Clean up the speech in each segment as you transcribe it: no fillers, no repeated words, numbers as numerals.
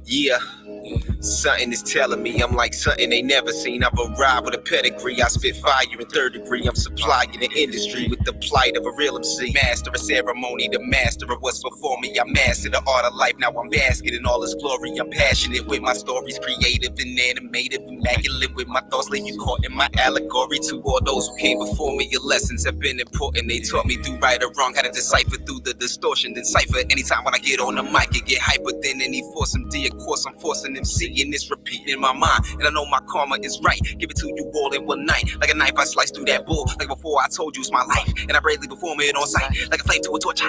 Yeah. Something is telling me I'm like something they never seen. I've arrived with a pedigree. I spit fire in third degree. I'm supplying the industry with the plight of a real MC. Master of ceremony, the master of what's before me. I mastered the art of life. Now I'm basking in all its glory. I'm passionate with my stories, creative and animative, immaculate with my thoughts. Leave you caught in my allegory. To all those who came before me, your lessons have been important. They taught me through right or wrong, how to decipher through the distortion. Then cipher anytime when I get on the mic, it get hyper than any force MD. Of course, I'm forcing MC. And it's repeating in my mind, and I know my karma is right. Give it to you all in one night. Like a knife, I slice through that bull. Like before, I told you it's my life, and I bravely perform it on sight. Like a flame to a torch.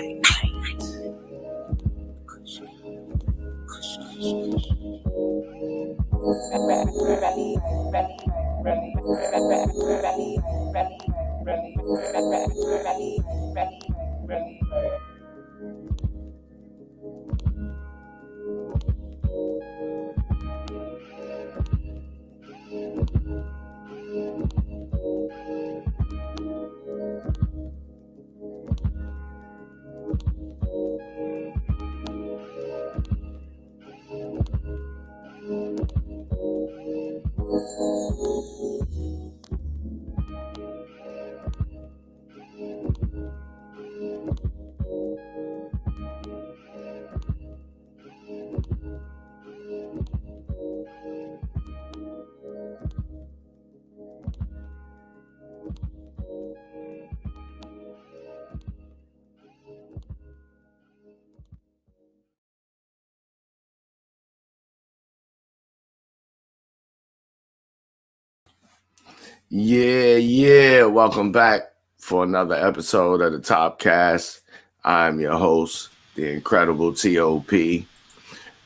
Yeah. Welcome back for another episode of the T.O.P Cast. I'm your host, the incredible T.O.P,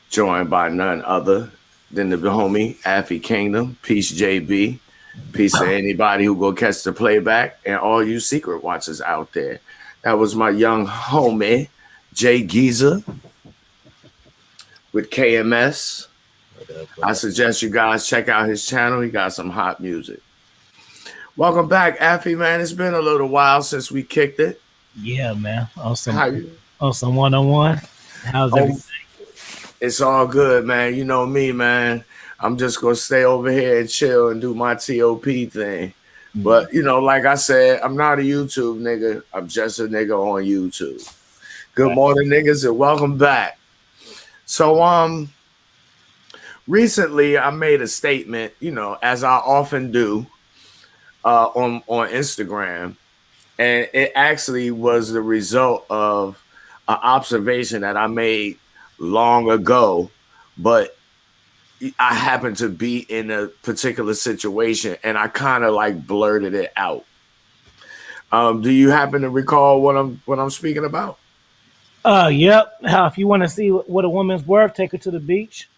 joined by none other than the homie Afi Kingdom. Peace, JB. Peace to anybody who go catch the playback and all you secret watchers out there. That was my young homie, Jay Geezer with KMS. I suggest you guys check out his channel. He got some hot music. Welcome back, Afi, man. It's been a little while since we kicked it. Yeah, man. Awesome one-on-one. How's everything? It's all good, man. You know me, man. I'm just going to stay over here and chill and do my T.O.P thing. Mm-hmm. But, you know, like I said, I'm not a YouTube nigga. I'm just a nigga on YouTube. Good morning, niggas, and welcome back. So, recently I made a statement, you know, as I often do, on Instagram, and it actually was the result of an observation that I made long ago, but I happened to be in a particular situation and I kind of like blurted it out. Do you happen to recall what I'm speaking about? Yep. If you want to see what a woman's worth, take her to the beach.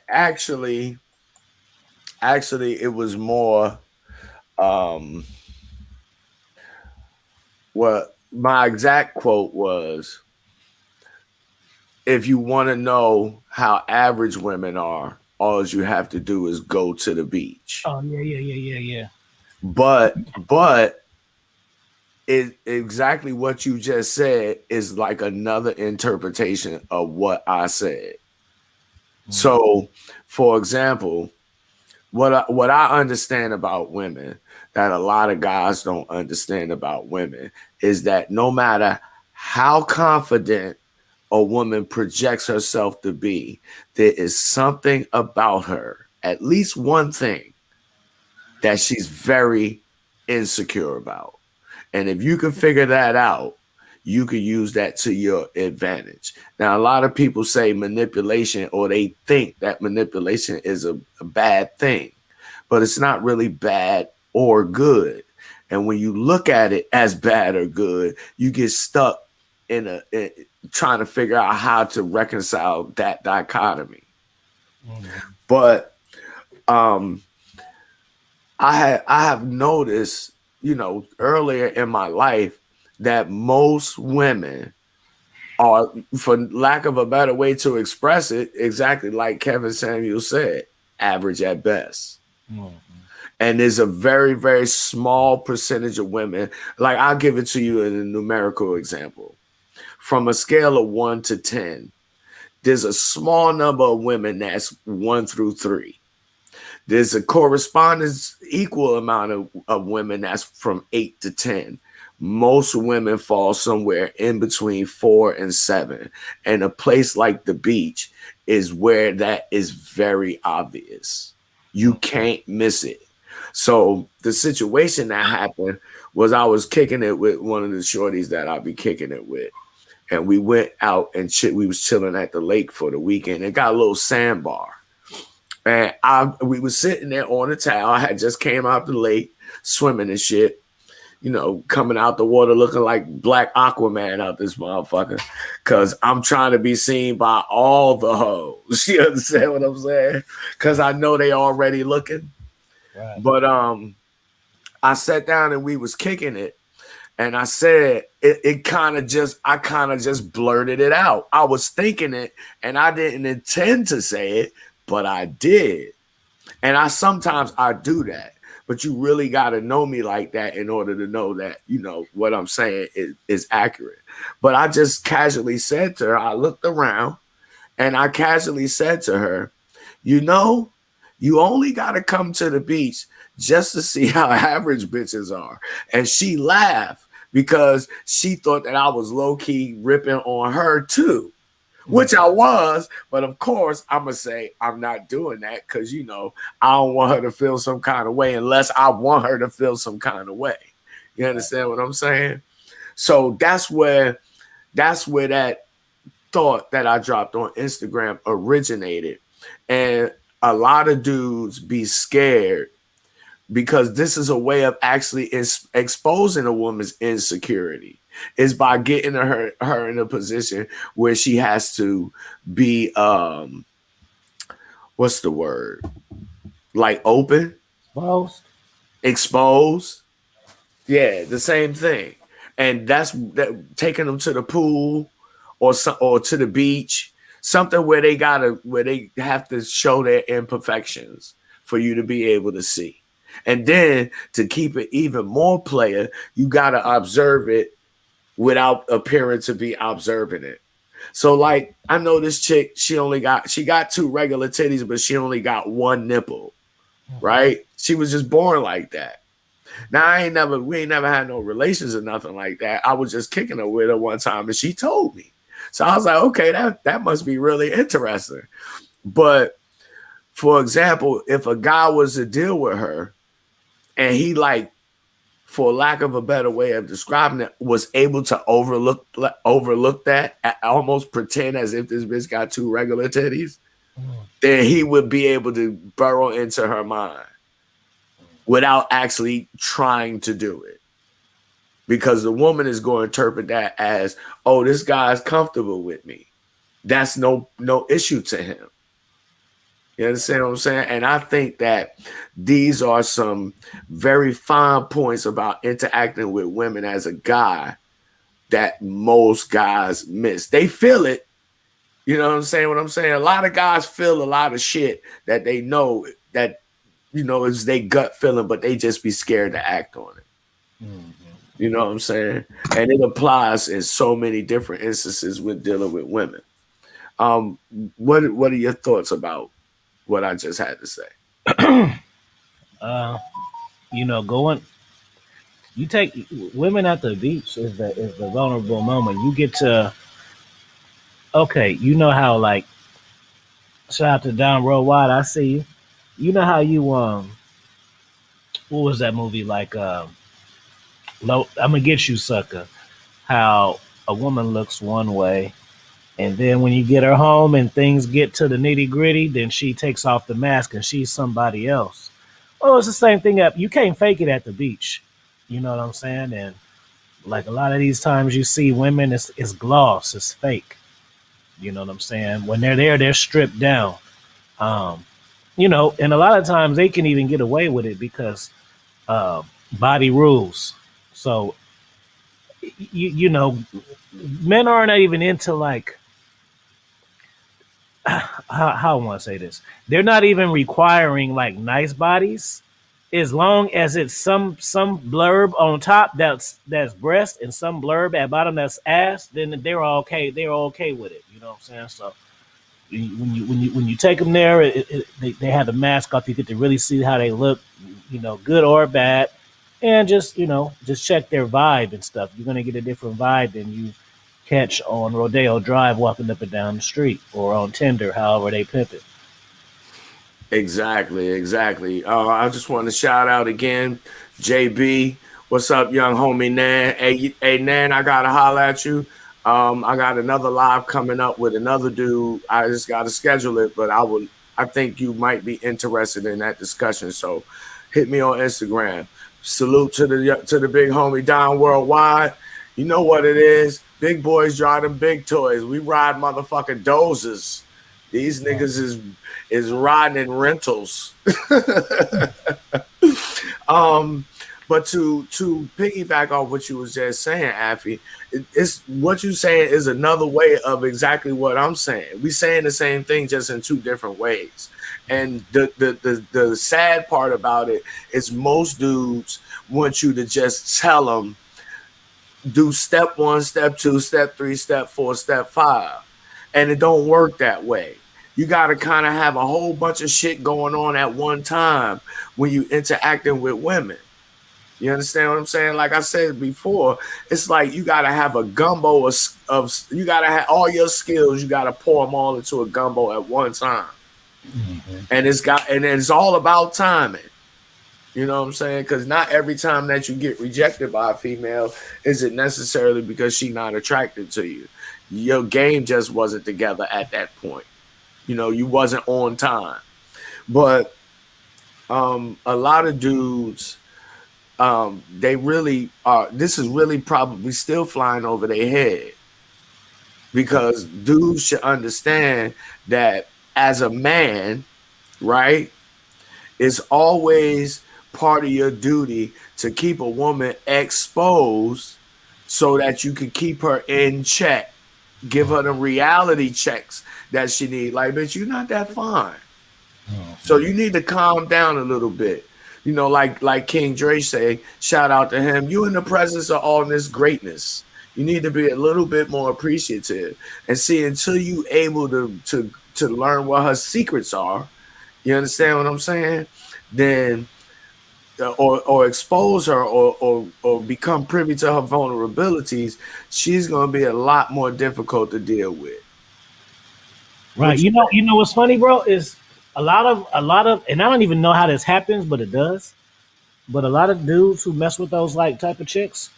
Actually, it was more. What my exact quote was: "If you want to know how average women are, all you have to do is go to the beach." Oh yeah. But it exactly what you just said is like another interpretation of what I said. Mm-hmm. So, for example, what I understand about women that a lot of guys don't understand about women is that no matter how confident a woman projects herself to be, there is something about her, at least one thing, that she's very insecure about. And if you can figure that out, you can use that to your advantage. Now, a lot of people say manipulation, or they think that manipulation is a bad thing, but it's not really bad or good. And when you look at it as bad or good, you get stuck in trying to figure out how to reconcile that dichotomy. But I have noticed, earlier in my life that most women are, for lack of a better way to express it, exactly like Kevin Samuel said, average at best. And there's a very, very small percentage of women. Like, I'll give it to you in a numerical example. From a scale of 1 to 10, there's a small number of women that's 1 through 3. There's a correspondence equal amount of women that's from 8 to 10. Most women fall somewhere in between 4 and 7. And a place like the beach is where that is very obvious. You can't miss it. So the situation that happened was I was kicking it with one of the shorties that I'll be kicking it with. And we went out and we was chilling at the lake for the weekend. It got a little sandbar. And we was sitting there on the towel. I had just came out the lake, swimming and shit, coming out the water looking like Black Aquaman out this motherfucker. Because I'm trying to be seen by all the hoes. You understand what I'm saying? Because I know they already looking. Right. But I sat down and we was kicking it. And I said, I kind of just blurted it out. I was thinking it and I didn't intend to say it, but I did. And sometimes I do that, but you really got to know me like that in order to know that, what I'm saying is accurate. But I just casually said to her, I looked around and I casually said to her, you only got to come to the beach just to see how average bitches are. And she laughed because she thought that I was low-key ripping on her too, which I was. But of course, I'm going to say I'm not doing that because, I don't want her to feel some kind of way unless I want her to feel some kind of way. You understand what I'm saying? So that's where that thought that I dropped on Instagram originated. And a lot of dudes be scared because this is a way of actually exposing a woman's insecurity, is by getting her in a position where she has to be, what's the word? Like open? Exposed. Yeah, the same thing. And that's taking them to the pool or to the beach, something where they have to show their imperfections for you to be able to see. And then to keep it even more player, you got to observe it without appearing to be observing it. So like, I know this chick, she got 2 regular titties, but she only got 1 nipple, right? She was just born like that. Now we ain't never had no relations or nothing like that. I was just kicking it with her one time and she told me. So I was like, okay, that must be really interesting. But for example, if a guy was to deal with her and he, like, for lack of a better way of describing it, was able to overlook that, almost pretend as if this bitch got 2 regular titties, then he would be able to burrow into her mind without actually trying to do it. Because the woman is going to interpret that as, oh, this guy's comfortable with me. That's no issue to him. You understand what I'm saying? And I think that these are some very fine points about interacting with women as a guy that most guys miss. They feel it. You know what I'm saying? What I'm saying? A lot of guys feel a lot of shit that they know that, is their gut feeling, but they just be scared to act on it. Mm-hmm. You know what I'm saying? And it applies in so many different instances with dealing with women. What are your thoughts about what I just had to say? You take women at the beach is the vulnerable moment. You get to, okay, how, like, shout out to Don Worldwide, I see you. You know how you what was that movie, like I'm gonna get you, sucker? How a woman looks one way, and then when you get her home and things get to the nitty gritty, then she takes off the mask and she's somebody else. Oh, it's the same thing. You can't fake it at the beach. You know what I'm saying? And like a lot of these times you see women, it's gloss, it's fake. You know what I'm saying? When they're there, they're stripped down. Um, and a lot of times they can even get away with it because uh, body rules. So men aren't even into like how I want to say this. They're not even requiring like nice bodies, as long as it's some blurb on top that's breast and some blurb at bottom that's ass. Then they're all okay. They're okay with it. You know what I'm saying? So when you take them there, they have the mask off. You get to really see how they look, good or bad, and just check their vibe and stuff. You're gonna get a different vibe than you catch on Rodeo Drive walking up and down the street or on Tinder, however they pimp it. Exactly, exactly. I just want to shout out again, JB. What's up, young homie Nan? Hey, Nan, I gotta holler at you. I got another live coming up with another dude. I just gotta schedule it, but I think you might be interested in that discussion. So hit me on Instagram. Salute to the big homie Don Worldwide. You know what it is. Big boys drive them big toys. We ride motherfucking dozers. These niggas is riding in rentals. But to piggyback off what you was just saying, Afi, it's what you saying is another way of exactly what I'm saying. We saying the same thing just in two different ways. And the sad part about it is most dudes want you to just tell them do step 1, step 2, step 3, step 4, step 5. And it don't work that way. You got to kind of have a whole bunch of shit going on at one time when you interacting with women. You understand what I'm saying? Like I said before, it's like you got to have a gumbo of you got to have all your skills. You got to pour them all into a gumbo at one time. Mm-hmm. And it's all about timing. You know what I'm saying? Because not every time that you get rejected by a female is it necessarily because she's not attracted to you. Your game just wasn't together at that point. You wasn't on time. But a lot of dudes, they really are. This is really probably still flying over their head because dudes should understand that as a man, right, it's always part of your duty to keep a woman exposed so that you can keep her in check. Give her the reality checks that she need. Like, bitch, you're not that fine. So you need to calm down a little bit. Like King Dre say, shout out to him. You in the presence of all this greatness. You need to be a little bit more appreciative. And see, until you able to learn what her secrets are, you understand what I'm saying? Then or expose her or become privy to her vulnerabilities, she's gonna be a lot more difficult to deal with. Right. You know what's funny, bro, is a lot of, and I don't even know how this happens, but it does. But a lot of dudes who mess with those like type of chicks,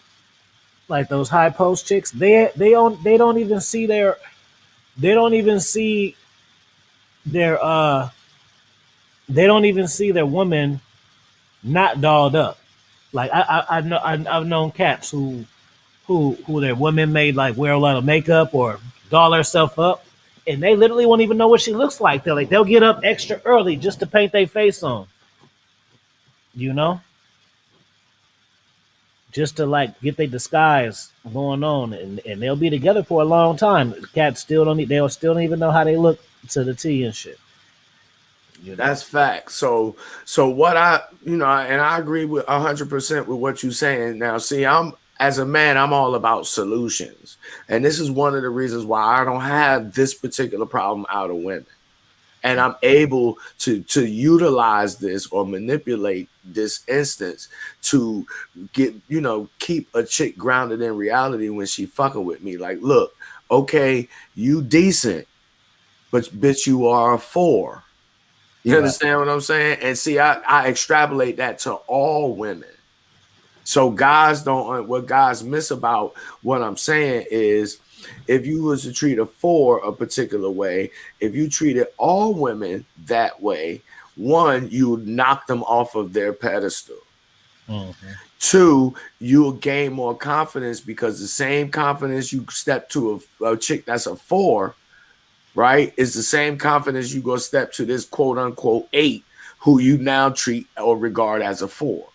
like those high post chicks, they don't even see they don't even see their they don't even see their woman not dolled up. Like I've known cats who their women made like wear a lot of makeup or doll herself up, and they literally won't even know what she looks like. They'll get up extra early just to paint their face on, you know, just to like get their disguise going on, and they'll be together for a long time. Cats still don't they'll still don't even know how they look to the T and shit. That's fact. So what and I agree with 100% with what you're saying. Now, see, as a man, I'm all about solutions, and this is one of the reasons why I don't have this particular problem out of women, and I'm able to utilize this or manipulate this instance to keep a chick grounded in reality when she fucking with me. Like, look, okay, you decent, but bitch, you are a 4. You understand what I'm saying? And see, I extrapolate that to all women. So what guys miss about what I'm saying is if you was to treat a 4 a particular way, if you treated all women that way, one, you knock them off of their pedestal. Mm-hmm. Two, you'll gain more confidence because the same confidence you step to a chick that's a 4, right, is the same confidence you go step to this quote unquote 8 who you now treat or regard as a 4.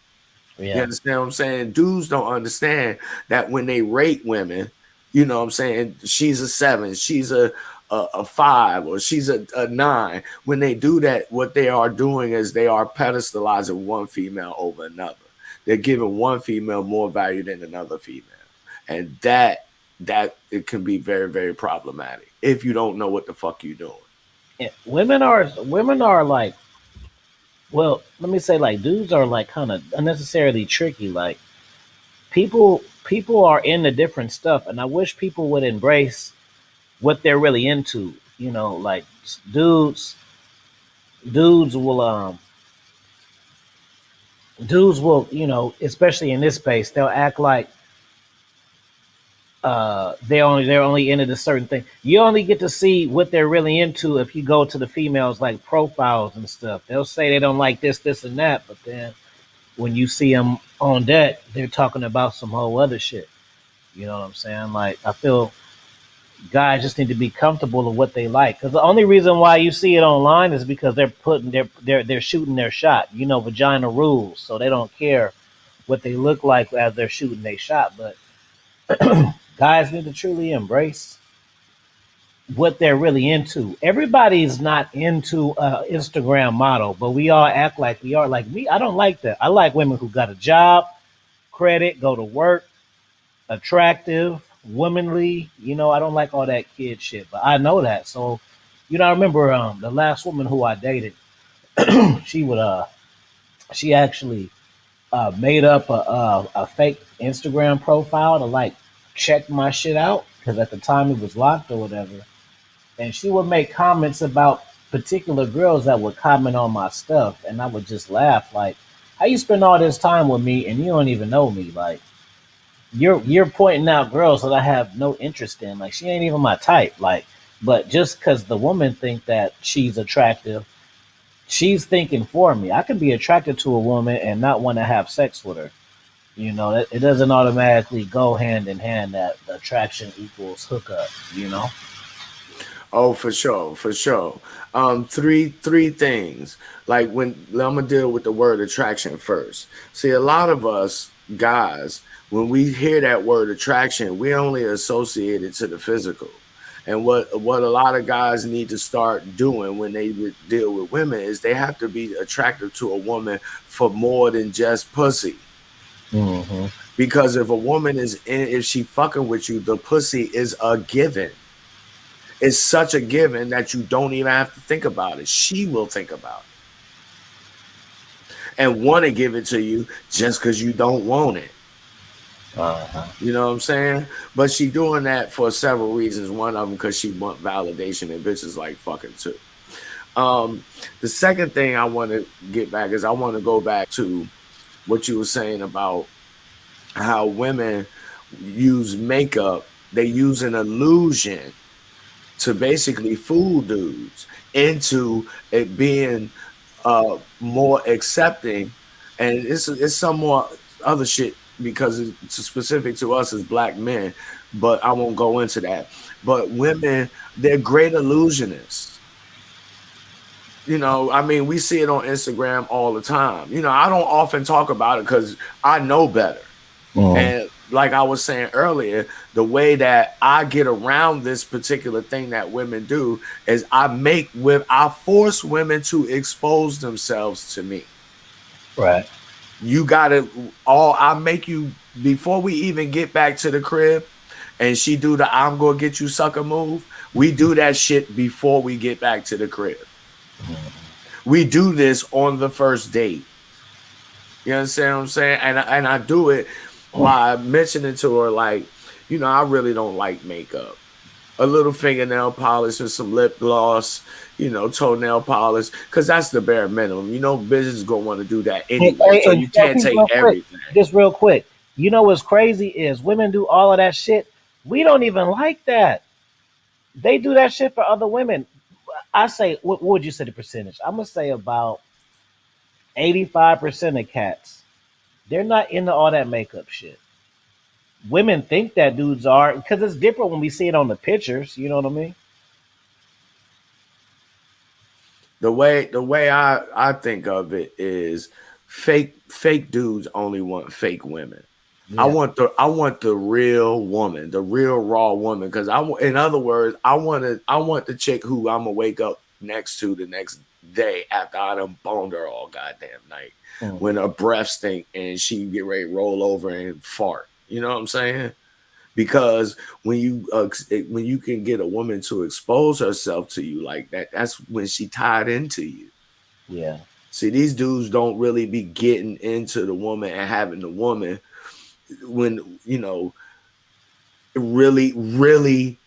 You Yeah. understand what I'm saying? Dudes don't understand that when they rate women, you know what I'm saying, she's a 7, she's a 5, or she's a 9. When they do that, what they are doing is they are pedestalizing one female over another. They're giving one female more value than another female. And that it can be very, very problematic if you don't know what the fuck you're doing. Yeah. Women are like, well, let me say, like, dudes are like kind of unnecessarily tricky. Like, people are into different stuff, and I wish people would embrace what they're really into. Like, dudes dudes will especially in this space, they'll act like they're only into this certain thing. You only get to see what they're really into if you go to the females like profiles and stuff. They'll say they don't like this and that, but then when you see them on deck, they're talking about some whole other shit. You know what I'm saying? Like, I feel guys just need to be comfortable with what they like, because the only reason why you see it online is because they're shooting their shot. Vagina rules, so they don't care what they look like as they're shooting their shot. But guys need to truly embrace what they're really into. Everybody's not into Instagram model, but we all act like we are. Like me, I don't like that. I like women who got a job, credit, go to work, attractive, womanly. I don't like all that kid shit, but I know that. So, I remember the last woman who I dated. She would she actually made up a fake Instagram profile to like check my shit out, because at the time it was locked or whatever. And she would make comments about particular girls that would comment on my stuff, and I would just laugh like, "How you spend all this time with me and you don't even know me? Like, you're pointing out girls that I have no interest in. Like, she ain't even my type. Like, but just because the woman think that she's attractive, she's thinking for me. I can be attracted to a woman and not want to have sex with her. It doesn't automatically go hand in hand that attraction equals hookup. You know. Oh, for sure, for sure. Three things. Like, when I'm gonna deal with the word attraction first. See, a lot of us guys, when we hear that word attraction, we only associate it to the physical. And what a lot of guys need to start doing when they deal with women is they have to be attracted to a woman for more than just pussy. Mm-hmm. Because if she fucking with you, the pussy is a given. It's such a given that you don't even have to think about it. She will think about it and want to give it to you just because you don't want it. Uh-huh. You know what I'm saying? But she doing that for several reasons. One of them because she want validation, and bitches like fucking too. Um, the second thing I want to get back is I want to go back to what you were saying about how women use makeup. They use an illusion to basically fool dudes into it being more accepting, and it's some more other shit because it's specific to us as black men, but I won't go into that. But women, they're great illusionists. I mean, we see it on Instagram all the time. I don't often talk about it because I know better. Mm-hmm. And like I was saying earlier, the way that I get around this particular thing that women do is I force women to expose themselves to me. Right. You gotta I make you before we even get back to the crib and she do the I'm gonna get you sucker move. We do that shit before we get back to the crib. We do this on the first date. You understand what I'm saying? And I do it by mentioning to her, like, I really don't like makeup. A little fingernail polish and some lip gloss, toenail polish, because that's the bare minimum. Business gonna want to do that anyway. So you can't Peace, take real quick, everything. just real quick. What's crazy is women do all of that shit. We don't even like that. They do that shit for other women. I say, what would you say the percentage? I'm gonna say about 85% of cats, they're not into all that makeup shit. Women think that dudes are because it's different when we see it on the pictures. You know what I mean? The way I think of it is fake dudes only want fake women. Yeah. I want the real woman, the real raw woman. Because in other words, I want the chick who I'm gonna wake up next to the next day after I done boned her all goddamn night, when Mhm. her breath stink and she get ready to roll over and fart. You know what I'm saying? Because when you can get a woman to expose herself to you like that, that's when she tied into you. Yeah. See, these dudes don't really be getting into the woman and having the woman when really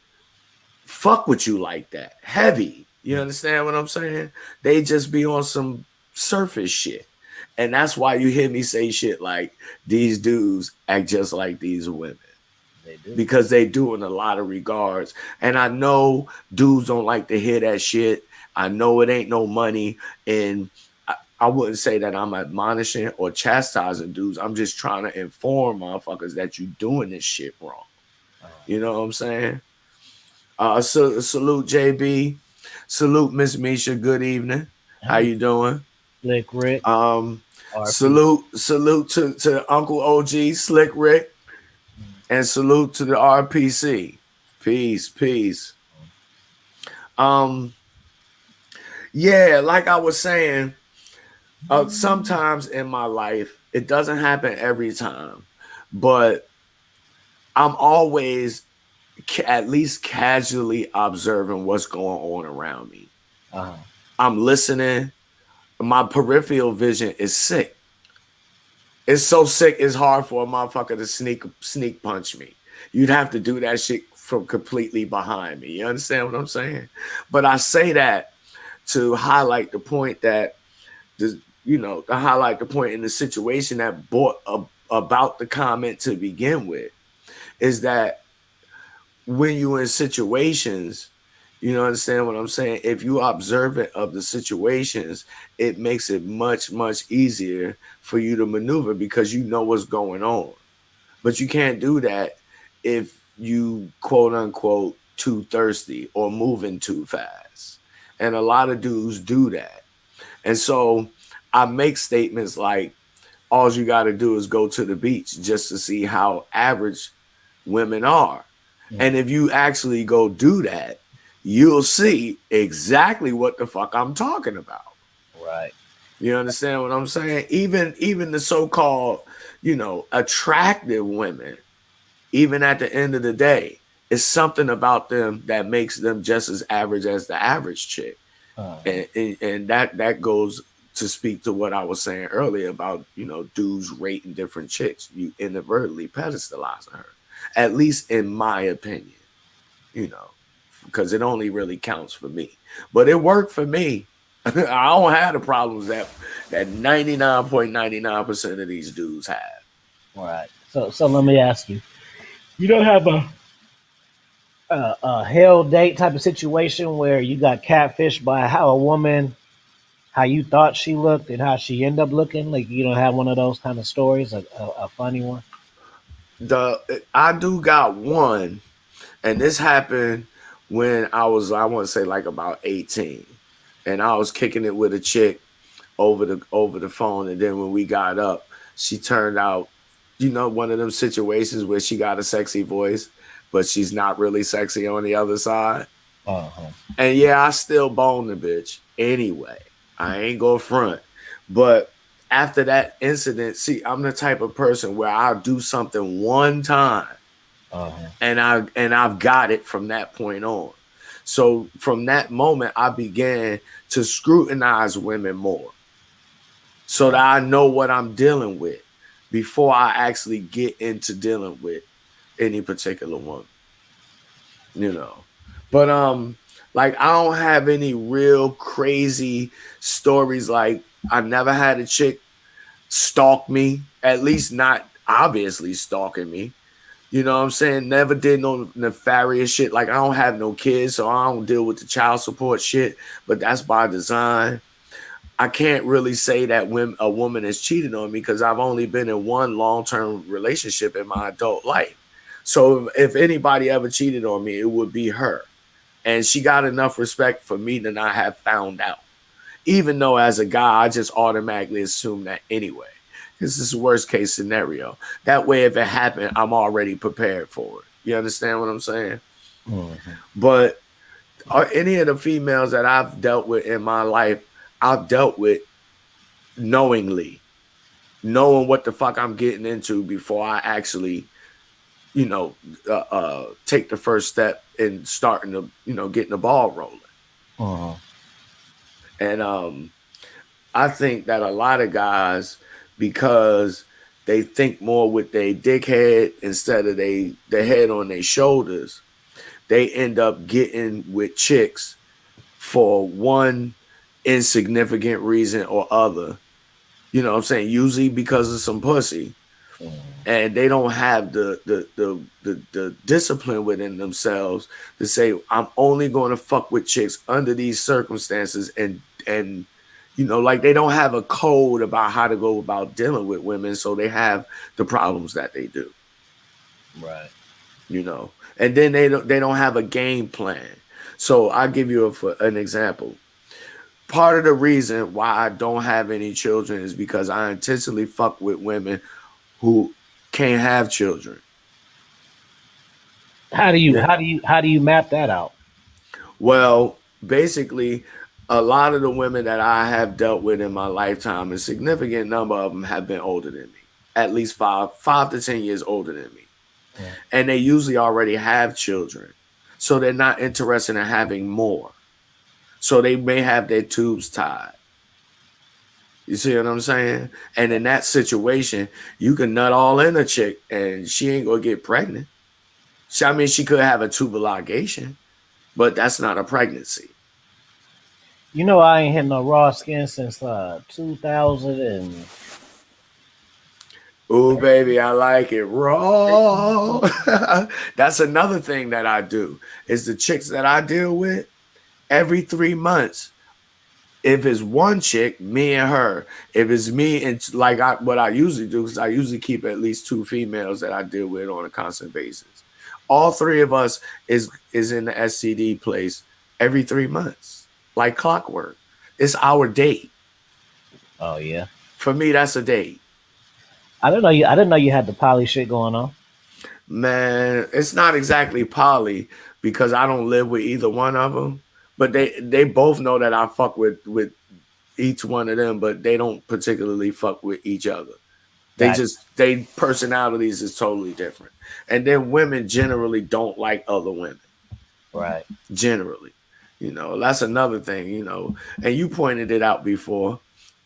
fuck with you like that heavy. You understand what I'm saying? They just be on some surface shit. And that's why you hear me say shit like these dudes act just like these women, They do. because they do in a lot of regards. And I know dudes don't like to hear that shit. I know it ain't no money. And I wouldn't say that I'm admonishing or chastising dudes. I'm just trying to inform motherfuckers that you doing this shit wrong. You know what I'm saying? Salute JB. Salute Miss Misha. Good evening. How Hey, you doing? Slick Rick, Um, RP. salute to Uncle OG Slick Rick, and salute to the RPC. Peace, peace. Um, yeah, like I was saying, sometimes in my life, it doesn't happen every time, but I'm always at least casually observing what's going on around me. Uh-huh. I'm listening. My peripheral vision is sick. It's so sick, it's hard for a motherfucker to sneak punch me. You'd have to do that shit from completely behind me. You understand what I'm saying? But I say that to highlight the point that to highlight the point in the situation that brought about the comment to begin with, is that when you in situations, you understand what I'm saying? If you observant of the situations, it makes it much, much easier for you to maneuver because you know what's going on. But you can't do that if you quote unquote too thirsty or moving too fast. And a lot of dudes do that. And so I make statements like, all you got to do is go to the beach just to see how average women are. Yeah. And if you actually go do that, you'll see exactly what the fuck I'm talking about. Right. You understand what I'm saying? Even the so-called, attractive women, even at the end of the day, it's something about them that makes them just as average as the average chick. Uh-huh. And that goes to speak to what I was saying earlier about dudes rating different chicks. You inadvertently pedestalizing her, at least in my opinion. You know, because it only really counts for me. But it worked for me. I don't have the problems that 99.99% of these dudes have. Right. So let me ask you. You don't have a hell date type of situation where you got catfished by how a woman, how you thought she looked and how she ended up looking. Like you don't have one of those kind of stories, a funny one. I do got one, and this happened when I want to say like about 18, and I was kicking it with a chick over the phone, and then when we got up, she turned out, one of them situations where she got a sexy voice, but she's not really sexy on the other side. Uh huh. And yeah, I still bone the bitch anyway. I ain't go front. But after that incident, see, I'm the type of person where I'll do something one time Uh huh. and I've got it from that point on. So from that moment, I began to scrutinize women more so that Right. I know what I'm dealing with before I actually get into dealing with any particular woman, you know. But like I don't have any real crazy stories. Like I never had a chick stalk me, at least not obviously stalking me. You know what I'm saying? Never did no nefarious shit. Like I don't have no kids, so I don't deal with the child support shit, but that's by design. I can't really say that when a woman has cheated on me because I've only been in one long-term relationship in my adult life. So if anybody ever cheated on me, it would be her. And she got enough respect for me to not have found out. Even though as a guy, I just automatically assume that anyway. This is the worst case scenario. That way, if it happened, I'm already prepared for it. You understand what I'm saying? Mhm. But are any of the females that I've dealt with in my life, I've dealt with knowingly, knowing what the fuck I'm getting into before I actually, you know, take the first step in starting to, getting the ball rolling. Mhm. And I think that a lot of guys, because they think more with their dickhead instead of their head on their shoulders, they end up getting with chicks for one insignificant reason or other. You know what I'm saying? Usually because of some pussy. Mhm. And they don't have the discipline within themselves to say, I'm only going to fuck with chicks under these circumstances, and like they don't have a code about how to go about dealing with women, so they have the problems that they do. Right. And then they don't have a game plan. So I'll give you an example. Part of the reason why I don't have any children is because I intentionally fuck with women who can't have children. How do you Yeah. how do you how do you map that out? Well, basically, a lot of the women that I have dealt with in my lifetime, a significant number of them have been older than me, at least 5 to 10 years older than me. Mhm. And they usually already have children. So they're not interested in having more. So they may have their tubes tied. You see what I'm saying? And in that situation, you can nut all in a chick and she ain't gonna get pregnant. I mean, she could have a tubal ligation, but that's not a pregnancy. You know I ain't had no raw skin since 2000 and Ooh, baby, I like it raw. That's another thing that I do is the chicks that I deal with every 3 months. If it's one chick, me and her. If it's me and like what I usually do, because I usually keep at least two females that I deal with on a constant basis. All three of us is in the SCD place every 3 months, like clockwork. It's our date. oh yeah. For me, that's a date. I didn't know you had the poly shit going on. Man, it's not exactly poly because I don't live with either one of them, but they both know that I fuck with each one of them, but they don't particularly fuck with each other. Got They personalities is totally different. And then women generally don't like other women. right. Generally. That's another thing, and you pointed it out before.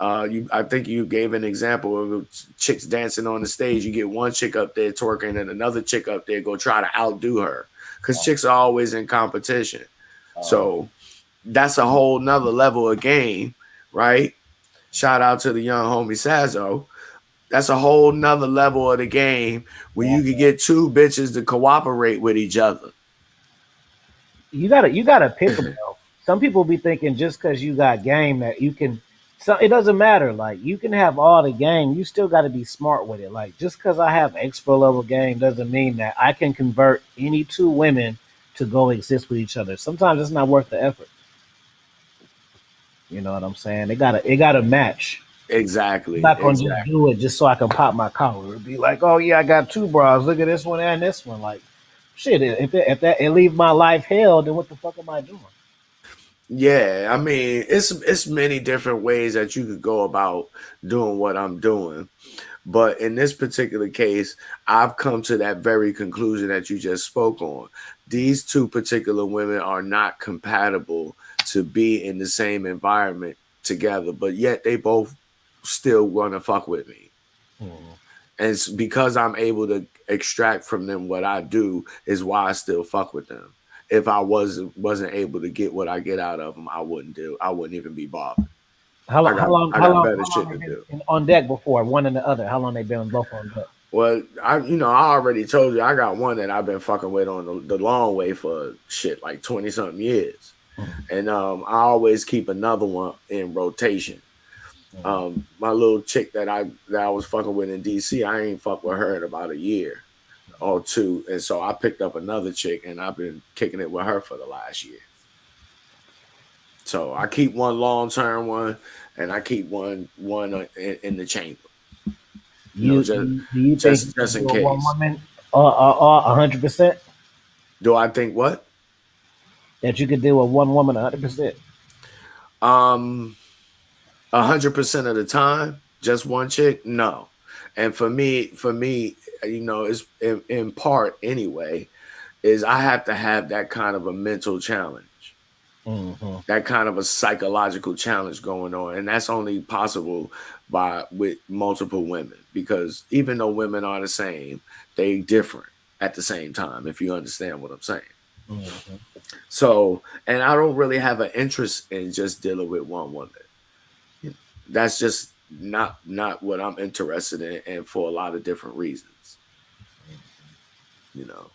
I think you gave an example of chicks dancing on the stage. You get one chick up there twerking and another chick up there go try to outdo her because chicks are always in competition. Uh, So that's a whole nother level of game, right? Shout out to the young homie Sazzo. That's a whole nother level of the game where yeah. you could get two bitches to cooperate with each other. You gotta pick them though. Some people be thinking just because you got game that you can. So it doesn't matter. Like you can have all the game, you still got to be smart with it. Like just because I have expo level game doesn't mean that I can convert any two women to go exist with each other. Sometimes it's not worth the effort. You know what I'm saying? It gotta match. I'm Exactly, not gonna just exactly. do it just so I can pop my collar and be like, oh yeah, I got two bras. Look at this one and this one. Like, shit. If that leave my life hell, then what the fuck am I doing? Yeah, I mean, it's many different ways that you could go about doing what I'm doing. But in this particular case, I've come to that very conclusion that you just spoke on. These two particular women are not compatible to be in the same environment together, but yet they both still want to fuck with me. Mhm. And it's because I'm able to extract from them what I do is why I still fuck with them. If I wasn't able to get what I get out of them, I wouldn't do. I wouldn't even be bothered. How I long? How got long? I How got long? better How long shit they to been do. on deck before? One and the other. How long they been both on deck? Well, I already told you I got one that I've been fucking with on the long way for shit like 20 something years, Mhm. and I always keep another one in rotation. My little chick that I was fucking with in DC, I ain't fuck with her in about a year or two, and so I picked up another chick, and I've been kicking it with her for the last year. So I keep one long term one, and I keep one in the chamber. You do you think you can Just in do a one case. woman or 100%? Do I think what? That you could do a one woman 100%? 100% of the time, just one chick, no. And for me, it's in part anyway, is I have to have that kind of a mental challenge, Mm-hmm. that kind of a psychological challenge going on, and that's only possible with multiple women, because even though women are the same, they different at the same time, if you understand what I'm saying. Mm-hmm. So, and I don't really have an interest in just dealing with one woman. That's just not what I'm interested in, and for a lot of different reasons, you know.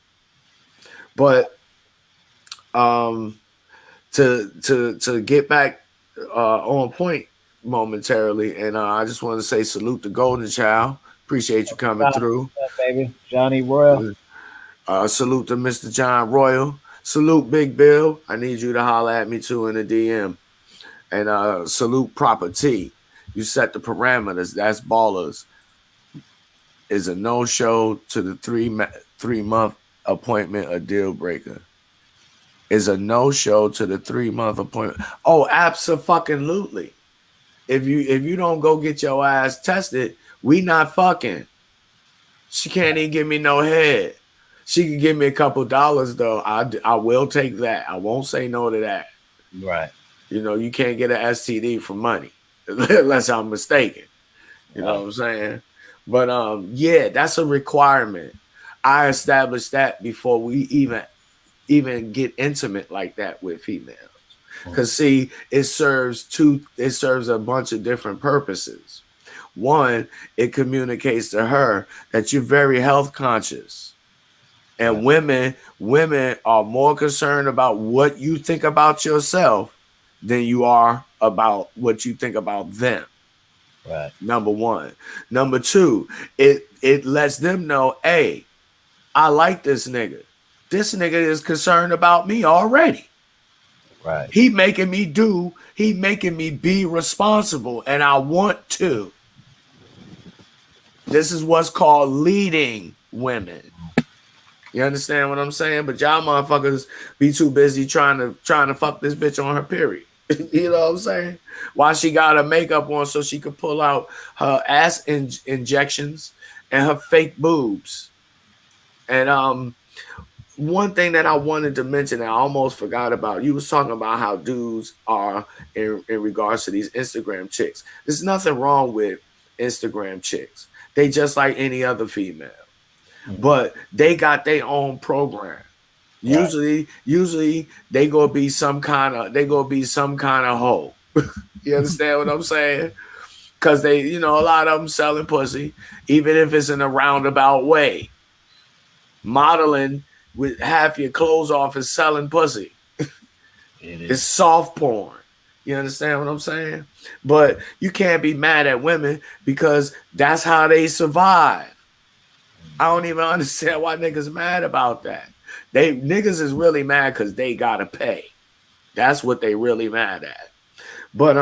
But um to get back on point momentarily, and I just want to say salute to Golden Child. Appreciate you coming Johnny, through. what's up, baby? Johnny Royal. Salute to Mr. John Royal. Salute Big Bill. I need you to holler at me too in the DM. And salute Proper T. You set the parameters. That's ballers. Is a no show to the 3 month appointment a deal breaker? Is a no show to the 3 month appointment? Oh, absolutely. If you don't go get your ass tested, we not fucking. She can't even give me no head. She can give me a couple dollars though. I will take that. I won't say no to that. Right. You can't get an STD for money unless I'm mistaken. You know what I'm saying? But yeah, that's a requirement. I established that before we even get intimate like that with females. Because see, it serves a bunch of different purposes. One, it communicates to her that you're very health conscious. And women are more concerned about what you think about yourself than you are about what you think about them. Right. Number one. Number two, it lets them know, hey, I like this nigga. This nigga is concerned about me already. Right. He making me be responsible, and I want to. This is what's called leading women. You understand what I'm saying? But y'all motherfuckers be too busy trying to fuck this bitch on her period. You know what I'm saying? Why she got her makeup on so she could pull out her ass injections and her fake boobs. And one thing that I wanted to mention that I almost forgot about, you was talking about how dudes are in regards to these Instagram chicks. There's nothing wrong with Instagram chicks. They just like any other female. But they got their own program. Usually they gonna be some kind of hoe. You understand what I'm saying? Because they, a lot of them selling pussy, even if it's in a roundabout way. Modeling with half your clothes off is selling pussy. It's soft porn. You understand what I'm saying? But you can't be mad at women because that's how they survive. I don't even understand why niggas mad about that. Niggas is really mad because they gotta pay. That's what they really mad at. But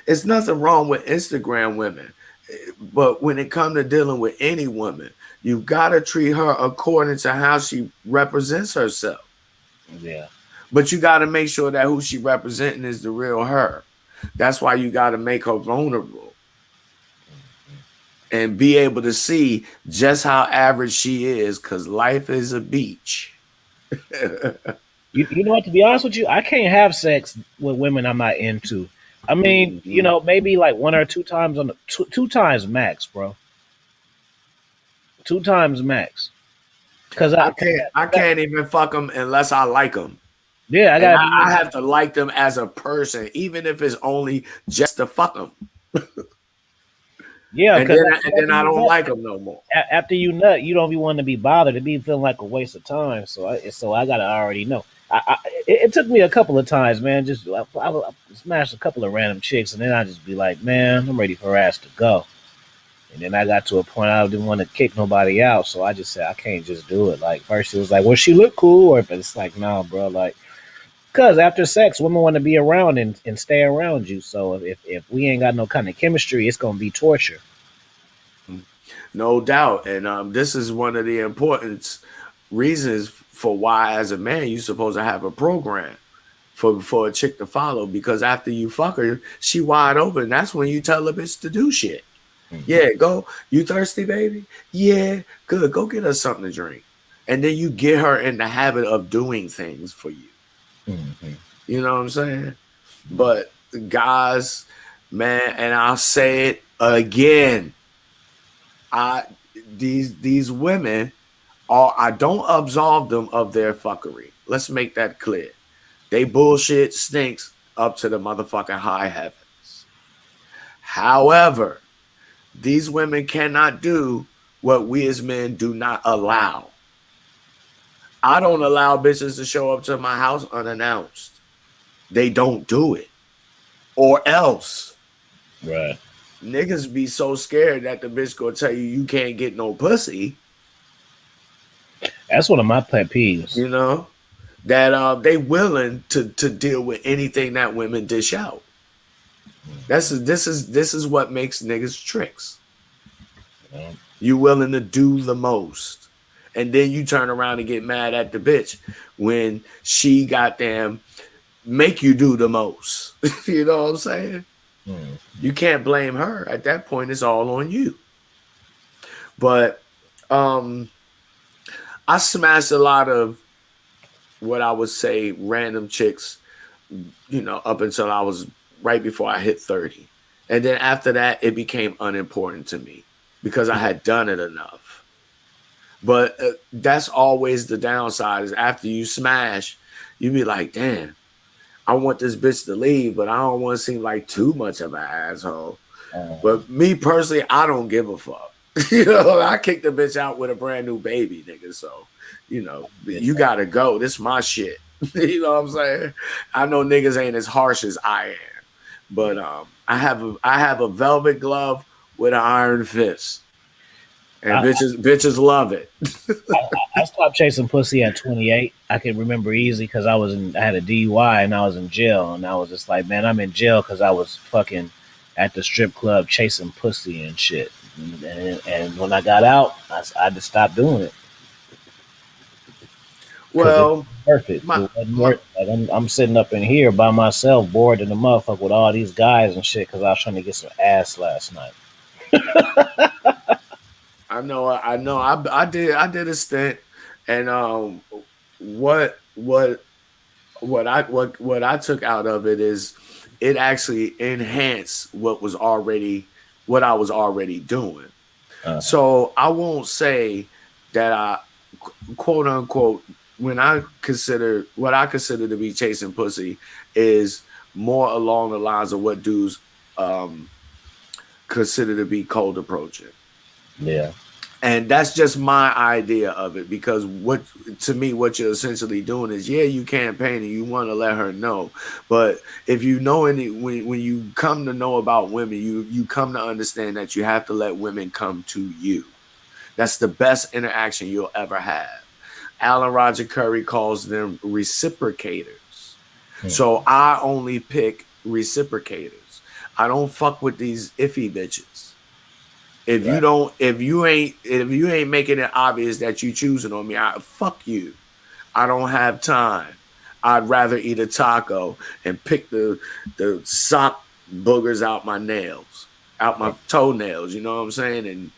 it's nothing wrong with Instagram women. But when it comes to dealing with any woman, you gotta treat her according to how she represents herself. Yeah. But you gotta make sure that who she representing is the real her. That's why you gotta make her vulnerable and be able to see just how average she is, because life is a beach. You know what? To be honest with you, I can't have sex with women I'm not into. I mean, maybe like one or two times on the two times max, bro. 2 times max. Because I can't even fuck them unless I like them. Yeah, I And gotta be. I have to like them as a person, even if it's only just to fuck them. Yeah, And because then I don't like them no more. after you nut, you don't be wanting to be bothered. It be feeling like a waste of time. So I gotta already know. it took me a couple of times, man. Just I smashed a couple of random chicks, and then I just be like, man, I'm ready for her ass to go. And then I got to a point I didn't want to kick nobody out, so I just said I can't just do it. Like first it was like, well, she look cool, or but it's like, no, bro, like because after sex, women want to be around and stay around you. So if we ain't got no kind of chemistry, it's gonna be torture. No doubt. And this is one of the important reasons for why, as a man, you're supposed to have a program for a chick to follow. Because after you fuck her, she wide open. That's when you tell the bitch to do shit. Mm-hmm. Yeah, go. You thirsty, baby? Yeah, good. Go get her something to drink. And then you get her in the habit of doing things for you. Mm-hmm. You know what I'm saying? But guys, man, and I'll say it again. I these women are, I don't absolve them of their fuckery. Let's make that clear. They bullshit stinks up to the motherfucking high heavens. However, these women cannot do what we as men do not allow. I don't allow bitches to show up to my house unannounced. They don't do it. Or else Right. niggas be so scared that the bitch gonna tell you can't get no pussy, That's one of my pet peeves. you know, that they willing to deal with anything that women dish out. This is what makes niggas tricks. Um, You willing to do the most. And then you turn around and get mad at the bitch when she goddamn make you do the most. You know what I'm saying? mm, You can't blame her. At that point, it's all on you. But um I smashed a lot of what I would say random chicks, up until I was right before I hit 30. And then after that, it became unimportant to me because I had done it enough. But that's always the downside is after you smash, you be like, damn, I want this bitch to leave, but I don't want to seem like too much of an asshole. um, But me personally, I don't give a fuck. I kicked the bitch out with a brand new baby, nigga. So, get you that. gotta go. This my shit. You know what I'm saying? I know niggas ain't as harsh as I am, but I have a velvet glove with an iron fist, and I, bitches love it. I stopped chasing pussy at 28. I can remember easily because I had a DUI and I was in jail, and I was just like, man, I'm in jail because I was fucking at the strip club chasing pussy and shit. And when I got out, I just stopped doing it because it Well, wasn't worth it. my It wasn't my worth it. Like I'm sitting up in here by myself, bored in the motherfucker with all these guys and shit because I was trying to get some ass last night. I know. I did a stint, and what what I took out of it is it actually enhanced what I was already doing. Uh, So I won't say that I quote unquote when I consider what I consider to be chasing pussy is more along the lines of what dudes um consider to be cold approaching. yeah, And that's just my idea of it because what to me what you're essentially doing is yeah you campaign and you want to let her know, but if you know any when you come to know about women, you come to understand that you have to let women come to you. That's the best interaction you'll ever have. Alan Roger Curry calls them reciprocators. hmm, So I only pick reciprocators. I don't fuck with these iffy bitches. right, If you ain't making it obvious that you choosing on me, fuck you. I don't have time. I'd rather eat a taco and pick the sock boogers out my nails, out my toenails. You know what I'm saying? And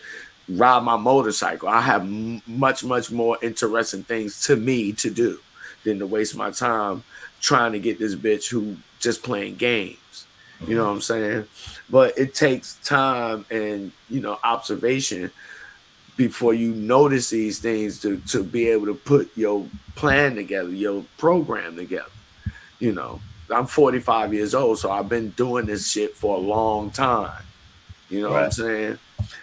ride my motorcycle. I have much more interesting things to me to do than to waste my time trying to get this bitch who just playing games. You know what I'm saying? But it takes time and observation before you notice these things to be able to put your plan together, your program together. You know, I'm 45 years old, so I've been doing this shit for a long time. You know what I'm right. saying?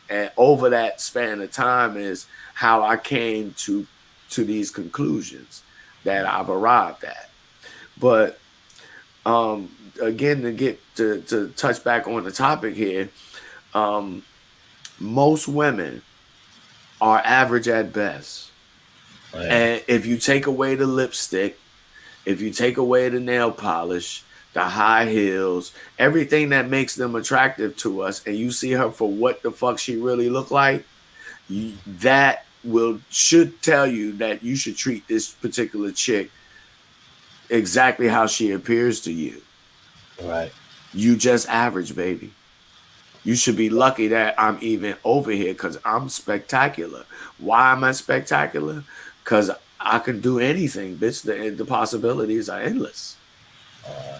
And over that span of time is how I came to these conclusions. that I've arrived at. But again, to get to touch back on the topic here, um, most women are average at best. Yeah. And if you take away the lipstick, if you take away the nail polish, the high heels, everything that makes them attractive to us, and you see her for what the fuck she really look like, that should tell you that you should treat this particular chick exactly how she appears to you. Right. You just average, baby. You should be lucky that I'm even over here because I'm spectacular. Why am I spectacular? Because I can do anything, bitch. The possibilities are endless.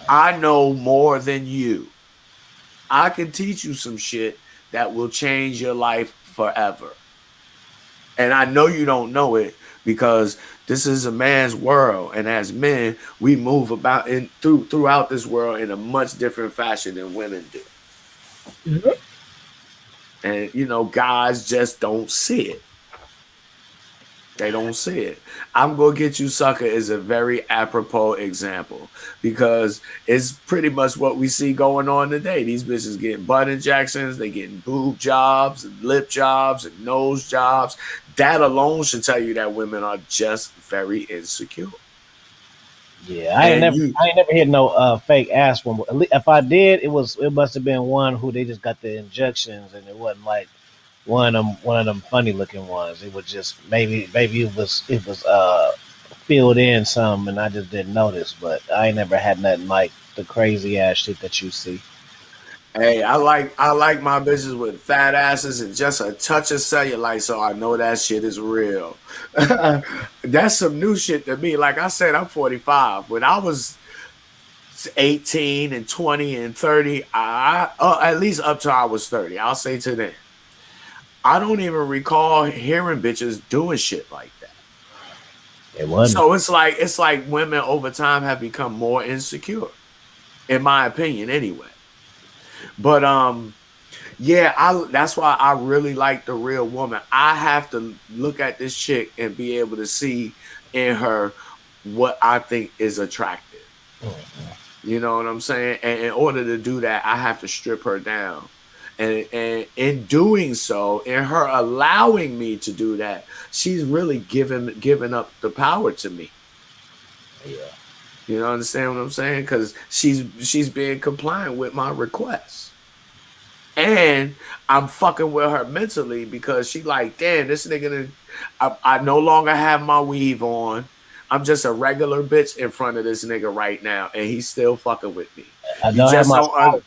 I know more than you. I can teach you some shit that will change your life forever. And I know you don't know it because this is a man's world. And as men, we move about throughout this world in a much different fashion than women do. Mhm. And guys just don't see it. They don't see it. I'm gonna get you sucker is a very apropos example because it's pretty much what we see going on today. These bitches getting butt injections, they getting boob jobs and lip jobs and nose jobs. That alone should tell you that women are just very insecure. Yeah, And you I ain't never hit no fake ass one. If I did, it must have been one who they just got the injections, and it wasn't like one of them funny looking ones. It was just maybe it was filled in some, and I just didn't notice. But I ain't never had nothing like the crazy ass shit that you see. Hey, I like my bitches with fat asses and just a touch of cellulite, so I know that shit is real. That's some new shit to me. Like I said, I'm 45. When I was 18 and 20 and 30, at least up till I was 30, I'll say to them, I don't even recall hearing bitches doing shit like that. It wasn't. So it's like women over time have become more insecure, in my opinion, anyway. But yeah, that's why I really like the real woman. I have to look at this chick and be able to see in her what I think is attractive. You know what I'm saying? And in order to do that, I have to strip her down. And in doing so, in her allowing me to do that, she's really giving up the power to me. Yeah. You know, understand what I'm saying? Because she's being compliant with my requests. And I'm fucking with her mentally because she like, damn, this nigga, I no longer have my weave on. I'm just a regular bitch in front of this nigga right now, and he's still fucking with me. I You don't have just my don't. power.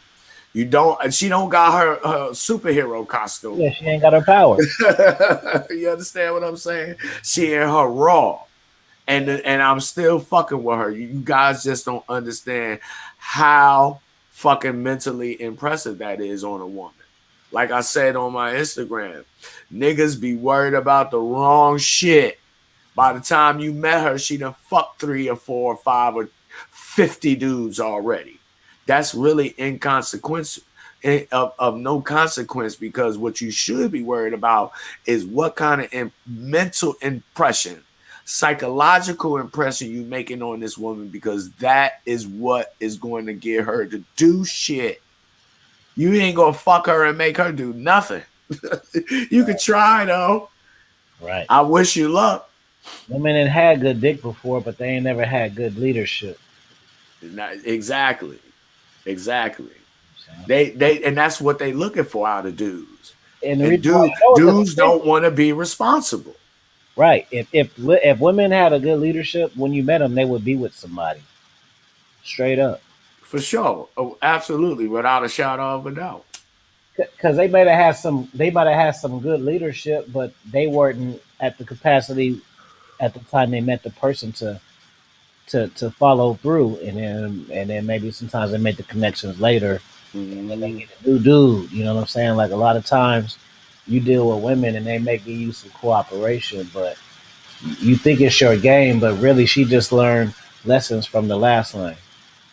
You don't. She don't got her superhero costume Yeah, on. she ain't got her power. You understand what I'm saying? She in her raw, and I'm still fucking with her. You guys just don't understand how fucking mentally impressive that is on a woman. Like I said on my Instagram, niggas be worried about the wrong shit. By the time you met her, she done fucked 3 or 4 or 5 or 50 dudes already. That's really inconsequential, of no consequence, because what you should be worried about is what kind of mental impression, psychological impression you making on this woman, because that is what is going to get her to do shit. You ain't gonna fuck her and make her do nothing. You could try though. Right. I wish you luck. Women that had good dick before, but they ain't never had good leadership. Exactly. Exactly. So, They and that's what they looking for out of dudes. and the And reason why I know it because dudes don't want to be responsible. right, if women had a good leadership, when you met them, they would be with somebody straight up. For sure. Oh, absolutely, without a shadow of a doubt. Because they might have had some good leadership, but they weren't at the capacity at the time they met the person to follow through, and then maybe sometimes they make the connections later, and then they Mhm. get a new dude. You know what I'm saying? Like a lot of times, you deal with women and they may give you some cooperation, but you think it's your game, but really she just learned lessons from the last line.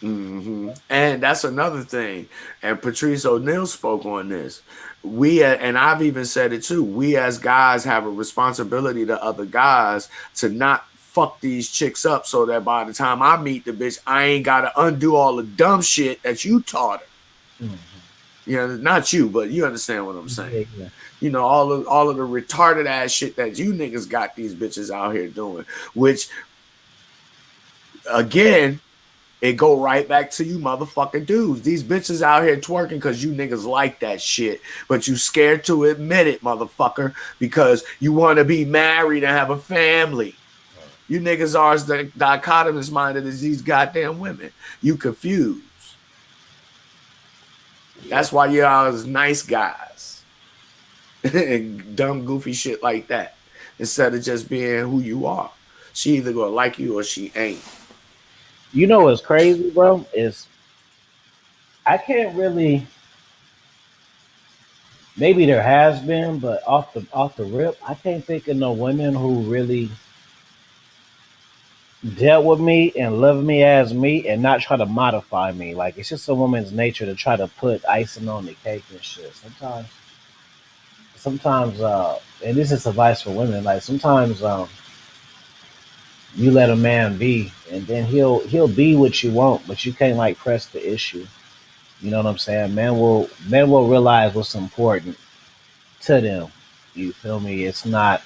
And that's another thing. And Patrice O'Neill spoke on this. And I've even said it too. We as guys have a responsibility to other guys to not fuck these chicks up so that by the time I meet the bitch, I ain't gotta undo all the dumb shit that you taught her. Mhm. You know, not you, but you understand what I'm saying. Yeah, yeah. You know, all of the retarded ass shit that you niggas got these bitches out here doing, which again, it go right back to you motherfucking dudes. These bitches out here twerking because you niggas like that shit, but you scared to admit it, motherfucker, because you want to be married and have a family. You niggas are as dichotomous minded as these goddamn women. You confused. Yeah. That's why you are nice guys and dumb, goofy shit like that instead of just being who you are. She either gonna like you or she ain't. You know what's crazy, bro? Is I can't really. Maybe there has been, but off the rip, I can't think of no women who really dealt with me and loved me as me and not try to modify me. Like it's just a woman's nature to try to put icing on the cake and shit. Sometimes, and this is advice for women. Like sometimes, you let a man be, and then he'll be what you want, but you can't like press the issue. You know what I'm saying? Men will realize what's important to them. You feel me? It's not.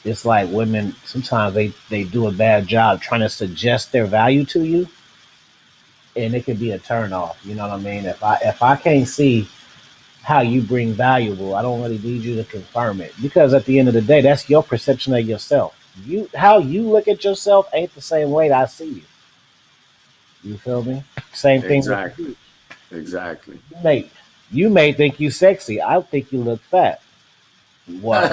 It's like women. Sometimes they do a bad job trying to suggest their value to you, and it could be a turn off. You know what I mean? If I can't see how you bring valuable, I don't really need you to confirm it because at the end of the day, that's your perception of yourself. How you look at yourself ain't the same way that I see you. You feel me? Same thing with the Exactly. beat. Exactly. Mate, you may think you sexy. I think you look fat. What?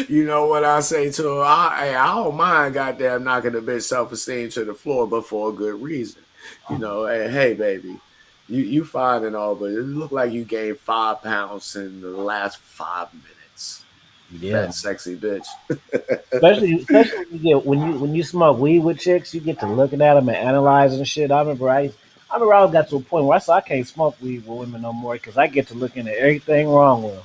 You know what I say to her? I don't mind goddamn knocking a bitch self esteem to the floor, but for a good reason. You know, hey baby, you fine and all, but it look like you gained 5 pounds in the last 5 minutes. You Yeah. fat sexy bitch. Especially when you smoke weed with chicks, you get to looking at them and analyzing shit. I remember I got to a point where I said I can't smoke weed with women no more because I get to looking at everything wrong with them.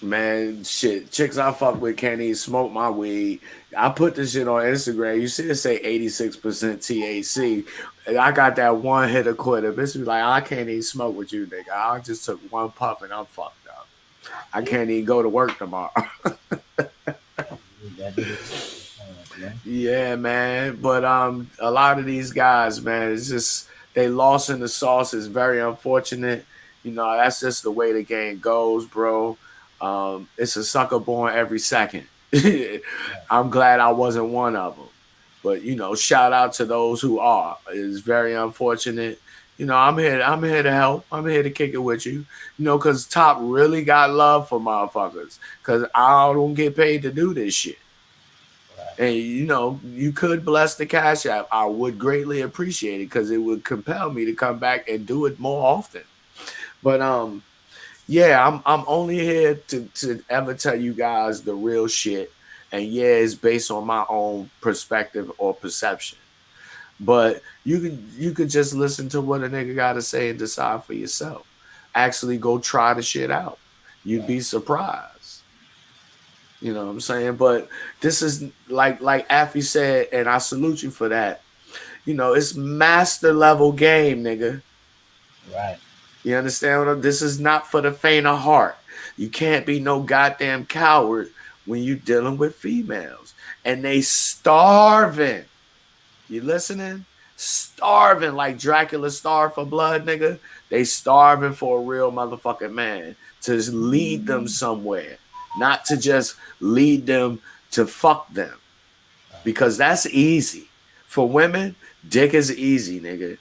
Man, shit, chicks I fuck with can't even smoke my weed. I put this shit on Instagram. You see it say 86% THC. And I got that one hit a quitter. Bitch be like, I can't even smoke with you, nigga. I just took one puff and I'm fucked up. I can't even go to work tomorrow. That do the shit sometimes, man. Yeah, man. But a lot of these guys, man, it's just they lost in the sauce is very unfortunate. You know, that's just the way the game goes, bro. It's a sucker born every second. I'm glad I wasn't one of them. But you know, shout out to those who are. It's very unfortunate. You know, I'm here to help. I'm here to kick it with you. You know, because Top really got love for motherfuckers. Because I don't get paid to do this shit. Right. And you know, you could bless the Cash App. I would greatly appreciate it because it would compel me to come back and do it more often. But yeah, I'm only here to ever tell you guys the real shit. And yeah, it's based on my own perspective or perception. But you could just listen to what a nigga gotta say and decide for yourself. Actually go try the shit out. You'd be surprised. You know what I'm saying? But this is like Afi said, and I salute you for that. You know, it's master level game, nigga. Right. You understand what this is not for the faint of heart. You can't be no goddamn coward when you dealing with females. And they starving. You listening? Starving like Dracula starved for blood, nigga. They starving for a real motherfucking man to lead them somewhere, not to just lead them to fuck them. Because that's easy. For women, dick is easy, nigga.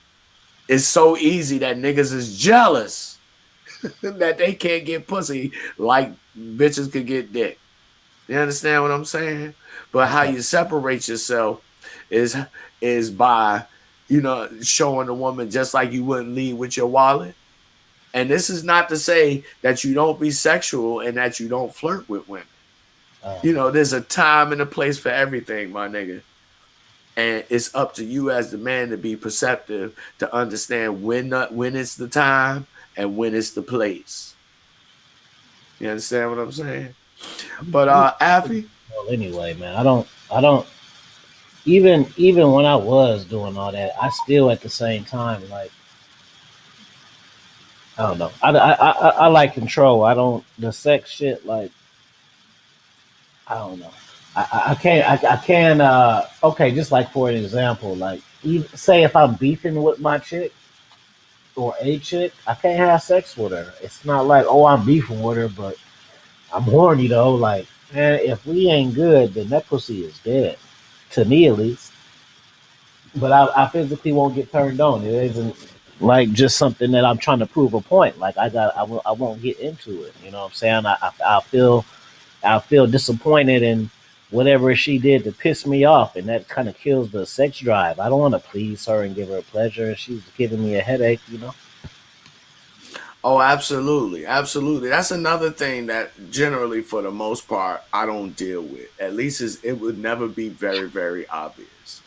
It's so easy that niggas is jealous that they can't get pussy like bitches could get dick. You understand what I'm saying? But how Okay. you separate yourself is is by showing the woman just like you wouldn't lead with your wallet. And this is not to say that you don't be sexual and that you don't flirt with women. Uh, You know, there's a time and a place for everything, my nigga. And it's up to you as the man to be perceptive to understand when it's the time and when it's the place. You understand what I'm saying? But I'm Afi, Well, anyway, man, I don't. Even when I was doing all that, I still at the same time like I don't know. I like control. I don't the sex shit like I don't know. I can't I can't okay, just like for an example, like even, say if I'm beefing with my chick or a chick, I can't have sex with her. It's not like, oh, I'm beefing with her, but I'm horny though. Like, man, if we ain't good, then that pussy is dead. To me at least. But I physically won't get turned on. It isn't like just something that I'm trying to prove a point. Like I won't get into it. You know what I'm saying? I feel disappointed in whatever she did to piss me off, and that kind of kills the sex drive. I don't want to please her and give her pleasure, and she's giving me a headache. You know? Oh, absolutely, absolutely. That's another thing that generally, for the most part, I don't deal with. At least it would never be very, very obvious.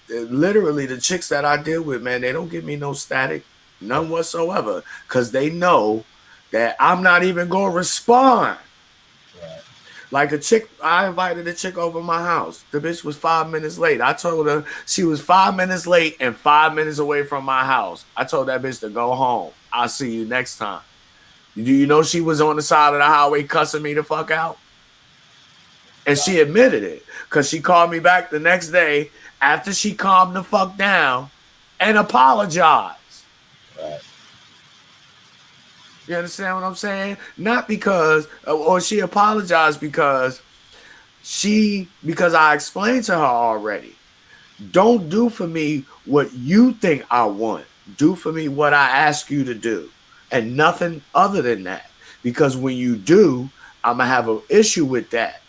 Literally, the chicks that I deal with, man, they don't give me no static, none whatsoever, because they know that I'm not even gonna respond. Right. Like a chick, I invited a chick over my house. The bitch was 5 minutes late. I told her she was 5 minutes late and 5 minutes away from my house. I told that bitch to go home. I'll see you next time. Do you know she was on the side of the highway cussing me the fuck out? And she admitted it because she called me back the next day after she calmed the fuck down and apologized. Right. You understand what I'm saying? Not because, or she apologized because because I explained to her already. Don't do for me what you think I want. Do for me what I ask you to do, and nothing other than that. Because when you do, I'm gonna have an issue with that.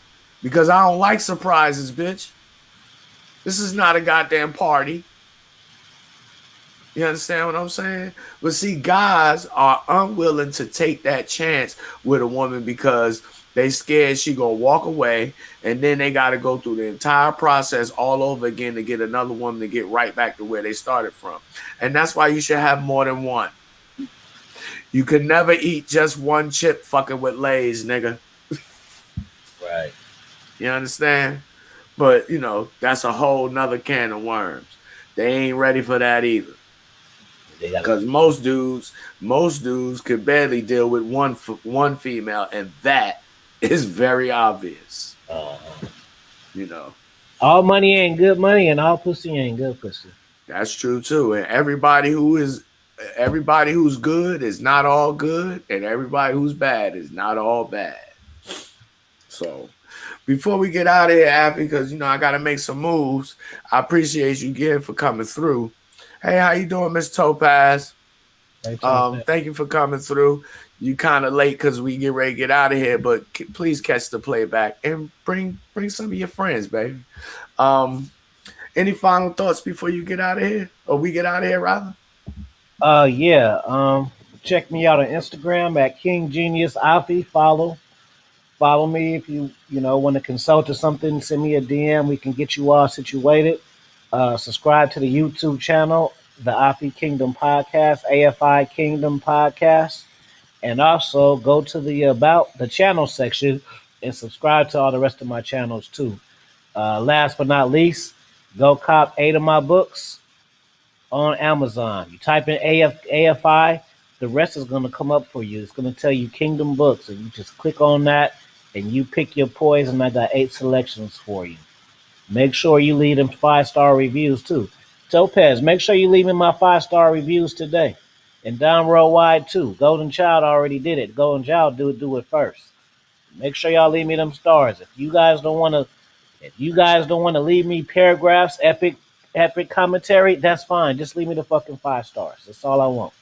Because I don't like surprises, bitch. This is not a goddamn party. You understand what I'm saying? But see, guys are unwilling to take that chance with a woman because they scared she gonna walk away, and then they got to go through the entire process all over again to get another woman to get right back to where they started from. And that's why you should have more than one. You could never eat just one chip fucking with Lay's, nigga. Right. You understand? But that's a whole nother can of worms. They ain't ready for that either. They got Because most dudes could barely deal with one female, and that is very obvious. uh, You know, all money ain't good money, and all pussy ain't good pussy. that's true too. And everybody who's good is not all good, and everybody who's bad is not all bad. So before we get out of here, Afi, because I gotta make some moves. I appreciate you again for coming through. Hey, how you doing, Miss Topaz? Right, so Thank you for coming through. You kind of late because we get ready to get out of here, but please catch the playback and bring some of your friends, baby. Um, any final thoughts before you get out of here, or we get out of here rather? yeah. Check me out on Instagram at King Genius Afi. Follow me if you want to consult or something. Send me a DM. We can get you all situated. Subscribe to the YouTube channel, the Afi Kingdom Podcast, AFI Kingdom Podcast, and also go to the about the channel section and subscribe to all the rest of my channels too. Last but not least, go cop 8 of my books on Amazon. You type in AFI, the rest is going to come up for you. It's going to tell you Kingdom Books, and you just click on that and you pick your poison. I got 8 selections for you. Make sure you leave them 5-star reviews too. Topaz, make sure you leave me my 5-star reviews today. And down row wide too. Golden Child already did it. Golden Child do it first. Make sure y'all leave me them stars. If you guys don't want to leave me paragraphs, epic commentary, that's fine. Just leave me the fucking 5 stars. That's all I want.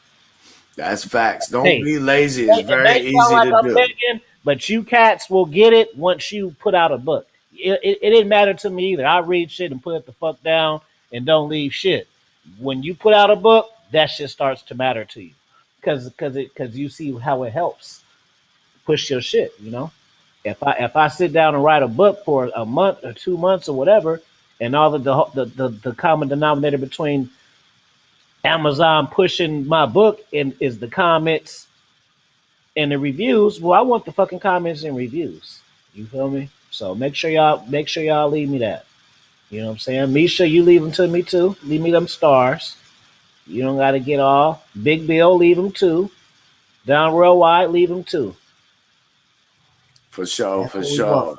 That's facts. Don't Hey, be lazy. It's it very may sound easy like to I'm do. begging, but you cats will get it once you put out a book. It didn't matter to me either. I read shit and put it the fuck down and don't leave shit. When you put out a book, that shit starts to matter to you because you see how it helps push your shit. If I sit down and write a book for a month or 2 months or whatever, and all the common denominator between Amazon pushing my book and is the comments and the reviews. Well, I want the fucking comments and reviews. You feel me? So make sure y'all leave me that. You know what I'm saying? Misha, you leave them to me too. Leave me them stars. You don't got to get all. Big Bill, leave them too. Down real wide, leave them too. For sure, That's for what we sure. want.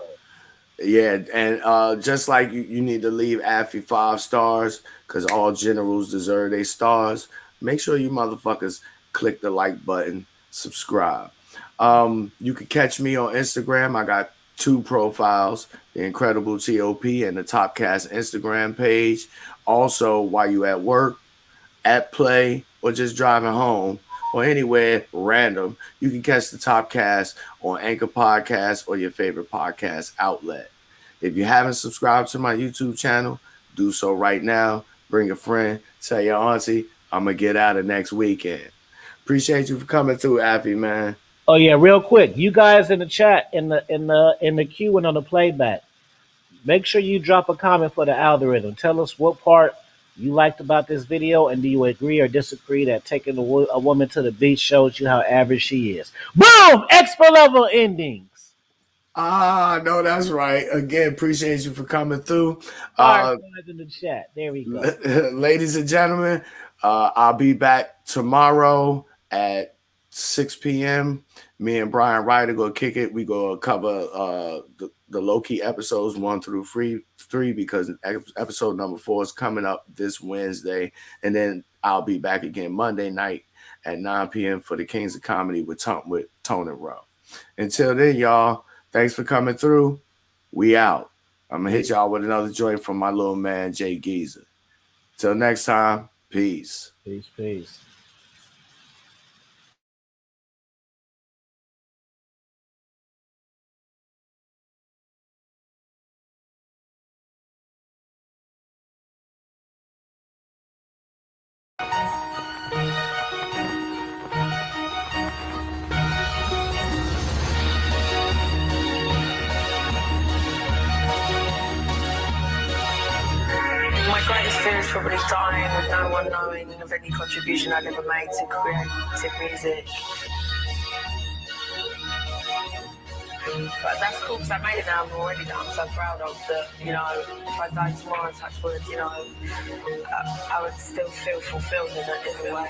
Yeah, and just like you need to leave Afi 5 stars because all generals deserve their stars. Make sure you motherfuckers click the like button, subscribe. You can catch me on Instagram. I got 2 profiles: the Incredible T.O.P and the Top Cast Instagram page. Also, while you at work, at play, or just driving home, or anywhere random, you can catch the Top Cast on Anchor Podcast or your favorite podcast outlet. If you haven't subscribed to my YouTube channel, do so right now. Bring a friend, tell your auntie, I'm gonna get out of next weekend. Appreciate you for coming through, Afi, man. Oh yeah, real quick. You guys in the chat, in the queue and on the playback, make sure you drop a comment for the algorithm. Tell us what part you liked about this video, and do you agree or disagree that taking a woman to the beach shows you how average she is? Boom! Expert level endings. No, that's right. Again, appreciate you for coming through. Fireflies in the chat. There we go. Ladies and gentlemen, I'll be back tomorrow at 6 p.m. Me and Brian Ryder go kick it. We go cover the low-key episodes 1 through 3 because episode number 4 is coming up this Wednesday. And then I'll be back again Monday night at 9 p.m. for the Kings of Comedy with Tone and Row. Until then, y'all, thanks for coming through. We out. I'm going to hit y'all with another joint from my little man, Jay Geezer. Till next time, peace. Peace. My greatest fear is probably dying with no one knowing of any contribution I've ever made to creative music. But that's cool because I made an album already that I'm so proud of that, you know, if I died tomorrow and touch wood, you know, I would still feel fulfilled in a different way.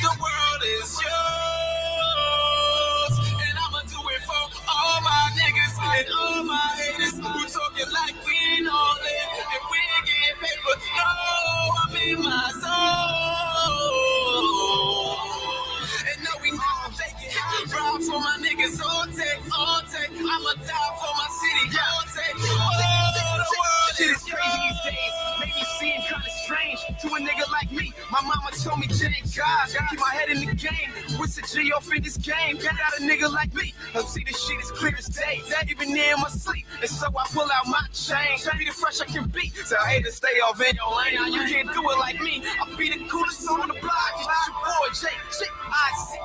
The world is yours, and I'ma do it for all my niggas and all my haters who talking like we ain't all in and we ain't getting paper. No, I'm in my zone, and no, we not faking. Ride for my niggas, all take. I'ma die for my city, all take. Oh, the world Shit is crazy these days, make me seem kinda strange to a nigga like me. My mama told me, Jane, God, keep my head in the game. What's the G off in this game? Got a nigga like me. I see this shit is clear as day, even in my sleep. And so I pull out my chain, be the fresh I can be. So I hate to stay off in your lane. Now you can't do it like me. I'll be the coolest on the block. It's your boy, J.I.C.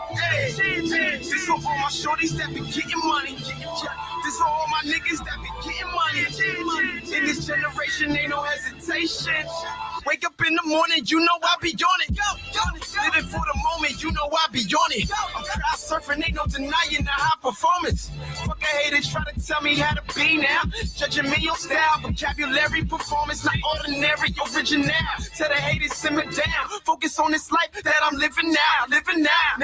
This for all my shorties that be getting money. This for all my niggas that be getting money. In this generation, ain't no hesitation. Wake up in the morning, you know I be on it. Living for the moment, you know I be on it. I'm crowd surfing, ain't no denying the high performance. Fuck a hater, try to tell me how to be now. Judging me on style, vocabulary, performance, not ordinary, original. Tell the haters simmer down. Focus on this life that I'm living now. Living now.